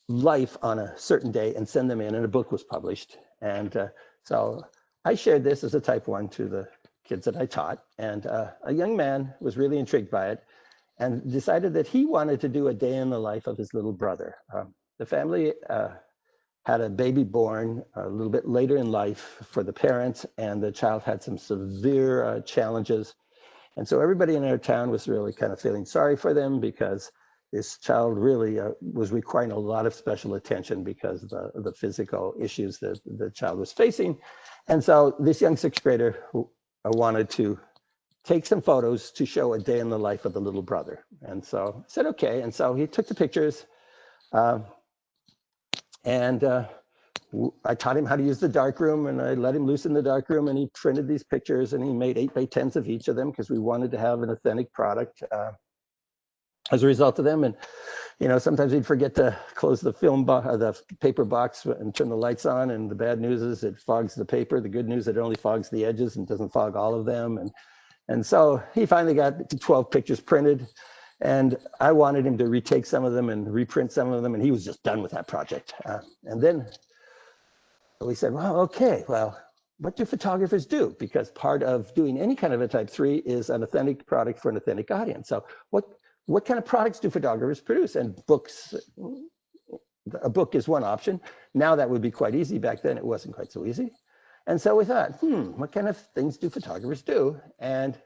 life on a certain day and send them in, and a book was published. And so I shared this as a type 1 to the kids that I taught, and a young man was really intrigued by it and decided that he wanted to do a day in the life of his little brother. The family had a baby born a little bit later in life for the parents, and the child had some severe challenges. And so everybody in our town was really kind of feeling sorry for them, because this child really was requiring a lot of special attention because of the physical issues that the child was facing. And so this young 6th grader wanted to take some photos to show a day in the life of the little brother. And so I said, okay. And so he took the pictures. I taught him how to use the darkroom, and I let him loose in the darkroom, and he printed these pictures, and he made 8x10s of each of them because we wanted to have an authentic product as a result of them. And you know, sometimes he'd forget to close the the paper box and turn the lights on, and the bad news is it fogs the paper. The good news, it only fogs the edges and doesn't fog all of them. And so he finally got 12 pictures printed. And I wanted him to retake some of them and reprint some of them, and he was just done with that project. And then we said, well, okay, well, what do photographers do? Because part of doing any kind of a type 3 is an authentic product for an authentic audience. So what kind of products do photographers produce? And books, a book is one option. Now that would be quite easy. Back then it wasn't quite so easy. And so we thought, what kind of things do photographers do? And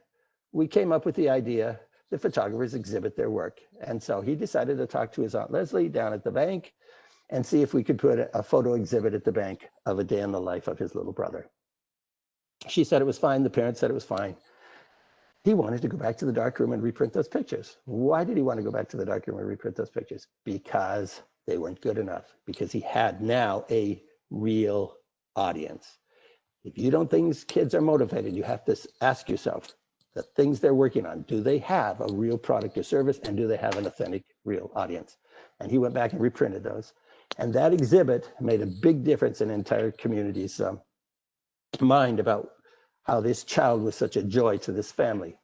we came up with the idea that photographers exhibit their work. And so he decided to talk to his Aunt Leslie down at the bank and see if we could put a photo exhibit at the bank of a day in the life of his little brother. She said it was fine. The parents said it was fine. He wanted to go back to the darkroom and reprint those pictures. Why did he want to go back to the darkroom and reprint those pictures? Because they weren't good enough, because he had now a real audience. If you don't think kids are motivated, you have to ask yourself, the things they're working on, do they have a real product or service, and do they have an authentic, real audience? And he went back and reprinted those. And that exhibit made a big difference in entire community's mind about how this child was such a joy to this family.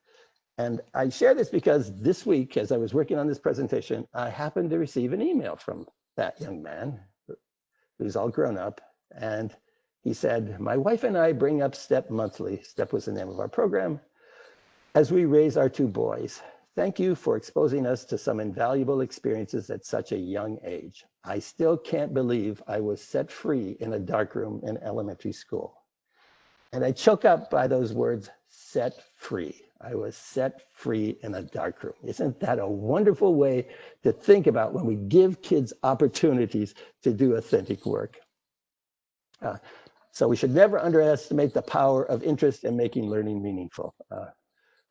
And I share this because this week, as I was working on this presentation, I happened to receive an email from that young man who's all grown up. And he said, my wife and I bring up STEP monthly. STEP was the name of our program. As we raise our 2 boys, thank you for exposing us to some invaluable experiences at such a young age. I still can't believe I was set free in a darkroom in elementary school. And I choke up by those words, set free. I was set free in a darkroom. Isn't that a wonderful way to think about when we give kids opportunities to do authentic work? So we should never underestimate the power of interest in making learning meaningful.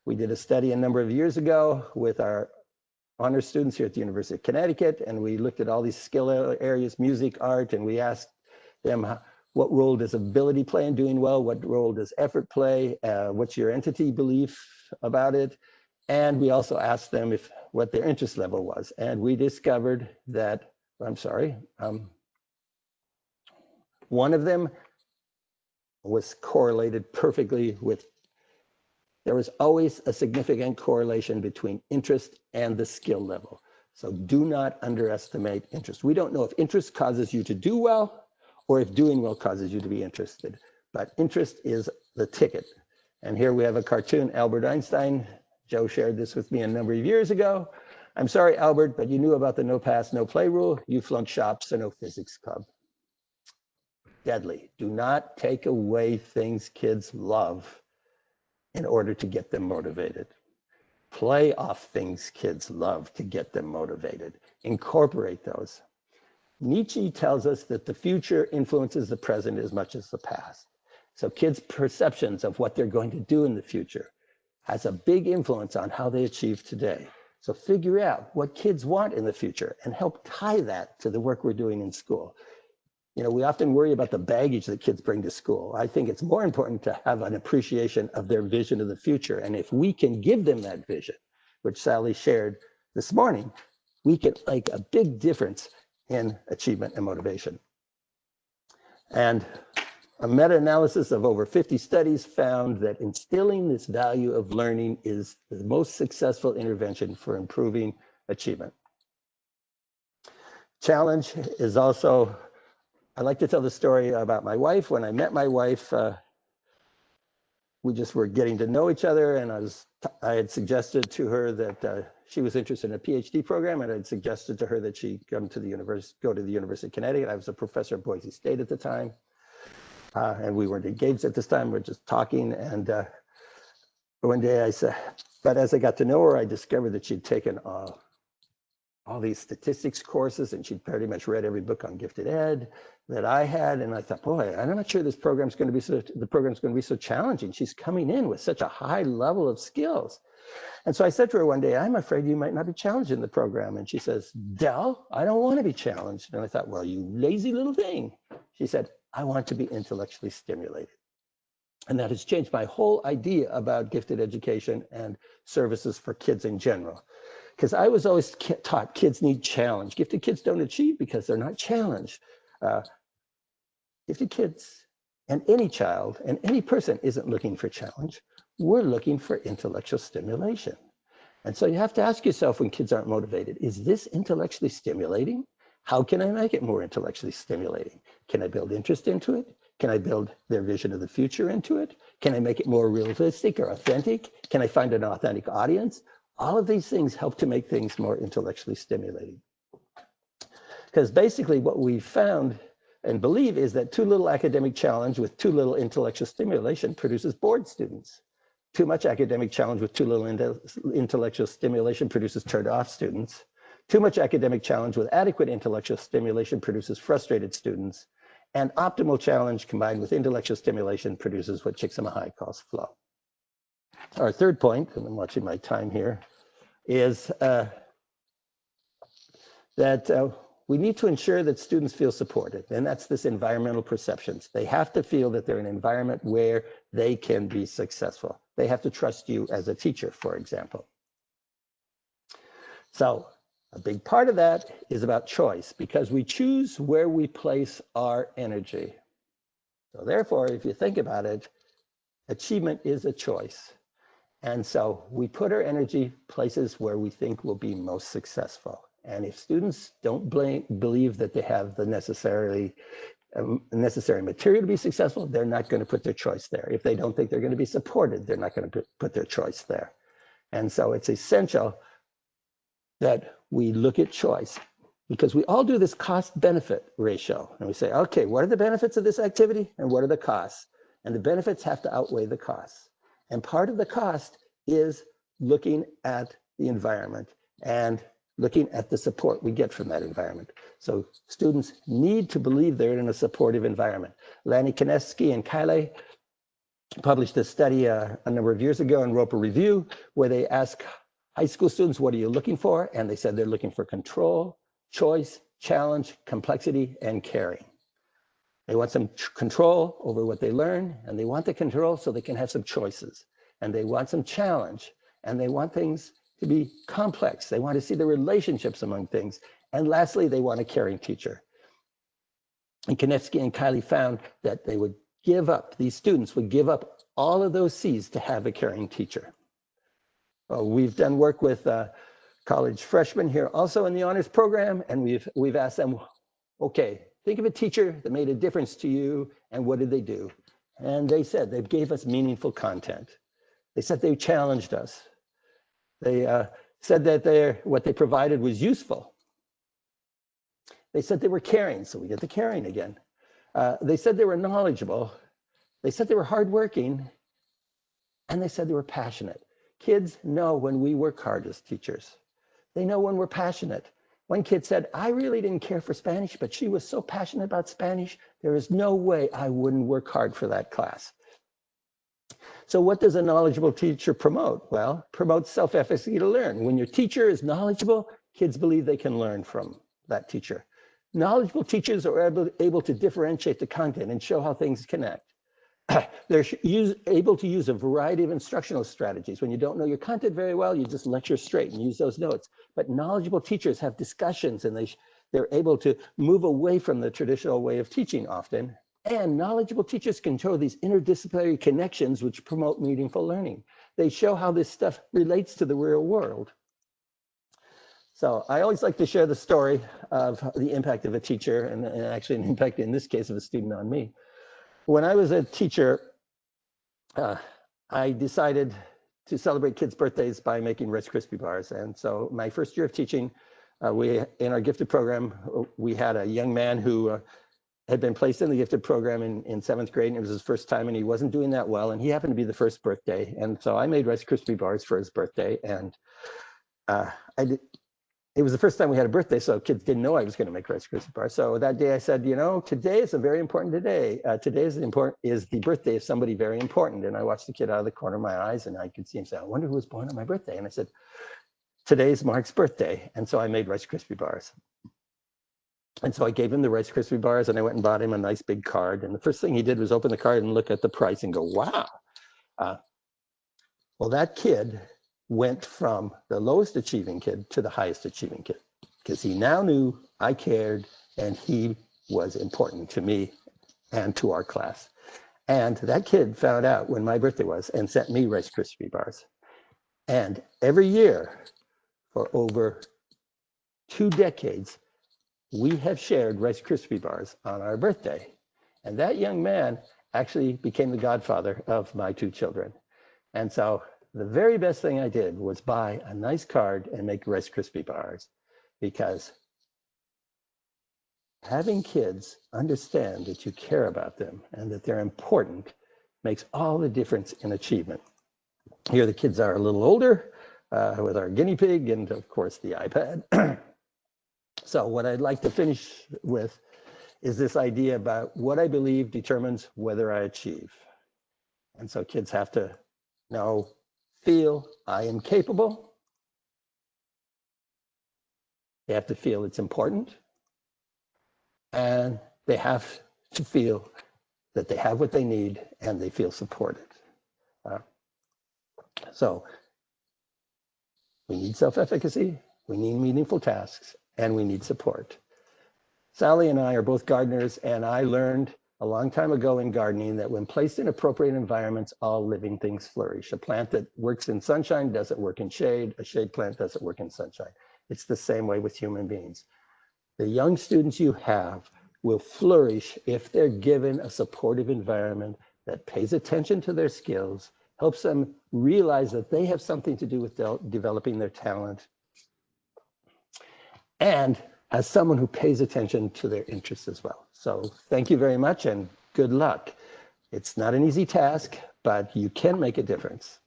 We did a study a number of years ago with our honor students here at the University of Connecticut, and we looked at all these skill areas, music, art, and we asked them, what role does ability play in doing well? What role does effort play? What's your entity belief about it? And we also asked them what their interest level was. And we discovered that, one of them was correlated perfectly with, there was always a significant correlation between interest and the skill level. So do not underestimate interest. We don't know if interest causes you to do well or if doing well causes you to be interested, but interest is the ticket. And here we have a cartoon, Albert Einstein. Joe shared this with me a number of years ago. I'm sorry, Albert, but you knew about the no pass, no play rule. You flunked shop, so no physics club. Deadly. Do not take away things kids love in order to get them motivated. Play off things kids love to get them motivated. Incorporate those. Nietzsche tells us that the future influences the present as much as the past. So kids' perceptions of what they're going to do in the future has a big influence on how they achieve today. So figure out what kids want in the future and help tie that to the work we're doing in school. You know, we often worry about the baggage that kids bring to school. I think it's more important to have an appreciation of their vision of the future. And if we can give them that vision, which Sally shared this morning, we can make a big difference in achievement and motivation. And a meta-analysis of over 50 studies found that instilling this value of learning is the most successful intervention for improving achievement. Challenge is also, I like to tell the story about my wife. When I met my wife, we just were getting to know each other, and I had suggested to her that she was interested in a PhD program, and I'd suggested to her that she go to the University of Connecticut. I was a professor at Boise State at the time, and we weren't engaged at this time. We were just talking, and one day I said, but as I got to know her, I discovered that she'd taken all these statistics courses, and she'd pretty much read every book on gifted ed that I had. And I thought, boy, I'm not sure the program's going to be so challenging. She's coming in with such a high level of skills. And so I said to her one day, I'm afraid you might not be challenged in the program. And she says, Del, I don't want to be challenged. And I thought, well, you lazy little thing. She said, I want to be intellectually stimulated. And that has changed my whole idea about gifted education and services for kids in general. Because I was always taught kids need challenge. Gifted kids don't achieve because they're not challenged. Gifted kids and any child and any person isn't looking for challenge. We're looking for intellectual stimulation. And so you have to ask yourself when kids aren't motivated, is this intellectually stimulating? How can I make it more intellectually stimulating? Can I build interest into it? Can I build their vision of the future into it? Can I make it more realistic or authentic? Can I find an authentic audience? All of these things help to make things more intellectually stimulating. Because basically what we found and believe is that too little academic challenge with too little intellectual stimulation produces bored students. Too much academic challenge with too little intellectual stimulation produces turned off students. Too much academic challenge with adequate intellectual stimulation produces frustrated students. And optimal challenge combined with intellectual stimulation produces what Csikszentmihalyi calls flow. Our third point, and I'm watching my time here, is that we need to ensure that students feel supported. And that's this environmental perceptions. They have to feel that they're in an environment where they can be successful. They have to trust you as a teacher, for example. So a big part of that is about choice, because we choose where we place our energy. So therefore, if you think about it, achievement is a choice. And so we put our energy places where we think will be most successful. And if students don't believe that they have the necessary material to be successful, they're not going to put their choice there. If they don't think they're going to be supported, they're not going to put their choice there. And so it's essential that we look at choice, because we all do this cost-benefit ratio. And we say, okay, what are the benefits of this activity and what are the costs? And the benefits have to outweigh the costs. And part of the cost is looking at the environment and looking at the support we get from that environment. So students need to believe they're in a supportive environment. Lanny Koneski and Kyle published a study a number of years ago in Roper Review, where they asked high school students, what are you looking for? And they said they're looking for control, choice, challenge, complexity, and caring. They want some control over what they learn, and they want the control so they can have some choices. And they want some challenge, and they want things to be complex. They want to see the relationships among things. And lastly, they want a caring teacher. And Konevsky and Kiley found that they would give up, these students would give up all of those C's to have a caring teacher. We've done work with college freshmen here also in the honors program, and we've asked them, okay, think of a teacher that made a difference to you, and what did they do? And they said they gave us meaningful content. They said they challenged us. They said that what they provided was useful. They said they were caring, so we get the caring again. They said they were knowledgeable. They said they were hardworking, and they said they were passionate. Kids know when we work hard as teachers. They know when we're passionate. One kid said, I really didn't care for Spanish, but she was so passionate about Spanish, there is no way I wouldn't work hard for that class. So what does a knowledgeable teacher promote? Well, promotes self-efficacy to learn. When your teacher is knowledgeable, kids believe they can learn from that teacher. Knowledgeable teachers are able to differentiate the content and show how things connect. They're able to use a variety of instructional strategies. When you don't know your content very well, you just lecture straight and use those notes. But knowledgeable teachers have discussions, and they're able to move away from the traditional way of teaching often. And knowledgeable teachers can show these interdisciplinary connections which promote meaningful learning. They show how this stuff relates to the real world. So I always like to share the story of the impact of a teacher, and actually an impact in this case of a student on me. When I was a teacher, I decided to celebrate kids' birthdays by making Rice Krispie bars. And so my first year of teaching, in our gifted program, we had a young man who had been placed in the gifted program in 7th grade, and it was his first time, and he wasn't doing that well, and he happened to be the first birthday. And so I made Rice Krispie bars for his birthday, and it was the first time we had a birthday, so kids didn't know I was going to make Rice Krispie bars. So that day I said, you know, today is a very important day. Today is the birthday of somebody very important. And I watched the kid out of the corner of my eyes, and I could see him say, I wonder who was born on my birthday. And I said, today's Mark's birthday. And so I made Rice Krispie bars. And so I gave him the Rice Krispie bars, and I went and bought him a nice big card. And the first thing he did was open the card and look at the price and go, wow. Well, that kid went from the lowest achieving kid to the highest achieving kid, because he now knew I cared and he was important to me and to our class. And that kid found out when my birthday was and sent me Rice Krispie bars. And every year for over 2 decades, we have shared Rice Krispie bars on our birthday. And that young man actually became the godfather of my 2 children. And so the very best thing I did was buy a nice card and make Rice Krispie bars, because having kids understand that you care about them and that they're important makes all the difference in achievement. Here the kids are a little older with our guinea pig and of course the iPad. So what I'd like to finish with is this idea about what I believe determines whether I achieve. And so kids have to know, feel I am capable. They have to feel it's important. And they have to feel that they have what they need and they feel supported. So we need self-efficacy, we need meaningful tasks, and we need support. Sally and I are both gardeners, and I learned a long time ago in gardening that when placed in appropriate environments, all living things flourish. A plant that works in sunshine doesn't work in shade. A shade plant doesn't work in sunshine. It's the same way with human beings. The young students you have will flourish if they're given a supportive environment that pays attention to their skills, helps them realize that they have something to do with developing their talent, and as someone who pays attention to their interests as well. So thank you very much and good luck. It's not an easy task, but you can make a difference.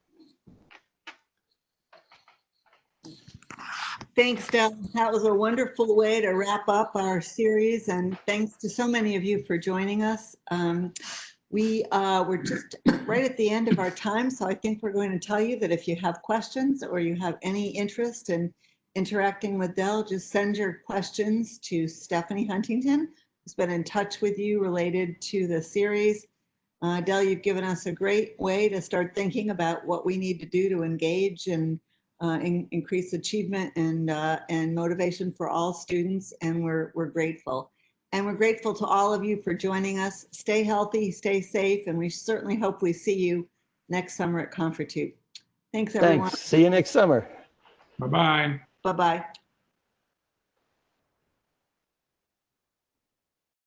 Thanks, Del. That was a wonderful way to wrap up our series, and thanks to so many of you for joining us. We're just right at the end of our time, so I think we're going to tell you that if you have questions or you have any interest in interacting with Del, just send your questions to Stephanie Huntington, who's been in touch with you related to the series. Del, you've given us a great way to start thinking about what we need to do to engage and increase achievement and motivation for all students, and we're grateful. And we're grateful to all of you for joining us. Stay healthy, stay safe, and we certainly hope we see you next summer at Confratute. Thanks, everyone. Thanks. See you next summer. Bye-bye. Bye-bye.